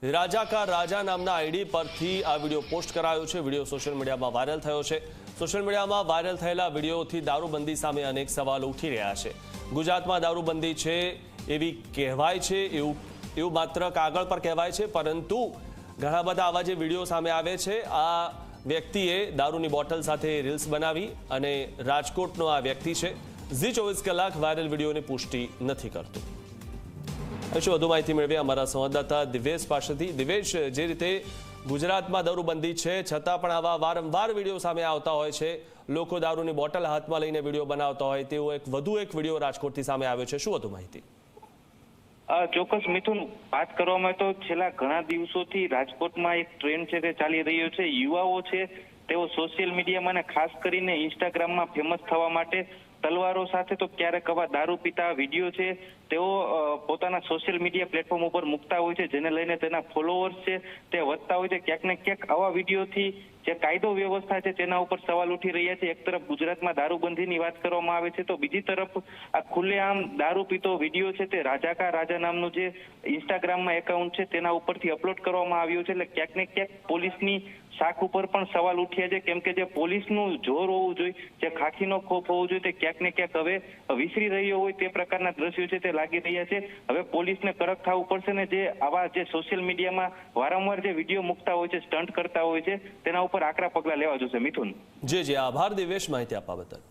राजा का राजा नामना आईडी परथी आ video post करायो छे। विडियो सोशल मीडिया में वायरल थयो छे। सोशल मीडिया में वायरल थयेला विडियोथी दारूबंदी सामे अनेक सवालो उठी रह्या छे। गुजरातमां दारूबंदी छे एवी कहेवाय छे, एवुं मात्र कागळ पर कहेवाय छे, परंतु घणा बधा आवा जे विडियो सामे आवे छे। आ व्यक्तिए दारूनी बोटल साथे रील्स बनावी अने राजकोटनो आ व्यक्ति छे। ઝી 24 કલાક વાયરલ વિડીયોની પુષ્ટિ નથી કરતું। હશે વધુ માહિતી મેળવીએ અમારા સંવાદદાતા દિવેશ પાસેથી। દિવેશ, જે રીતે ગુજરાતમાં દારૂબંધી છે છતાં પણ આવા વારંવાર વિડીયો સામે આવતા હોય છે, લોકો દારૂની બોટલ હાથમાં લઈને વિડીયો બનાવતા હોય તેવો વધુ એક વિડીયો રાજકોટથી સામે આવ્યો છે। શું વધુ માહિતી? ચોક્કસ મિથુન, વાત કરવામાં તો છેલ્લા ઘણા દિવસોથી રાજકોટમાં એક ટ્રેન્ડ છે તે ચાલી રહ્યો છે। યુવાઓ છે તેઓ સોશિયલ મીડિયામાં ખાસ કરીને ઇન્સ્ટાગ્રામમાં ફેમસ થવા માટે તલવારો સાથે તો ક્યારેક આવા દારૂ પીતા વિડીયો છે તેઓ પોતાના સોશિયલ મીડિયા પ્લેટફોર્મ ઉપર મૂકતા હોય છે, જેને લઈને તેના ફોલોઅર્સ છે તે વધતા હોય છે। ક્યાંક ને ક્યાંક આવા વિડીયોથી જે કાયદો વ્યવસ્થા છે તેના ઉપર સવાલ ઉઠી રહ્યા છે। એક તરફ ગુજરાતમાં દારૂબંધીની વાત કરવામાં આવે છે તો બીજી તરફ આ ખુલ્લેઆમ દારૂ પીતો વિડીયો છે તે રાજા કા રાજા નામનું જે ઇન્સ્ટાગ્રામમાં એકાઉન્ટ છે તેના ઉપરથી અપલોડ કરવામાં આવ્યો છે। એટલે ક્યાંક ને ક્યાંક પોલીસની શાખ ઉપર પણ સવાલ ઉઠ્યા છે, કેમ કે જે પોલીસનું જોર હોવું જોઈએ, જે ખાખીનો ખોફ હોવો જોઈએ, તે ક્યાંક ને ક્યાંક હવે વિસરી રહ્યો હોય તે પ્રકારના દ્રશ્યો છે તે લાગી રહ્યા છે। હવે પોલીસને કડક થવું પડશે ને જે આવા જે સોશિયલ મીડિયામાં વારંવાર જે વિડીયો મૂકતા હોય છે, સ્ટન્ટ કરતા હોય છે, તેના ઉપર આકરા પગલા લેવા જોશે। મિથુન, જી આભાર દિવેશ માહિતી આપવા બદલ।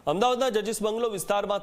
અમદાવાદના જજીસ બંગલો વિસ્તારમાં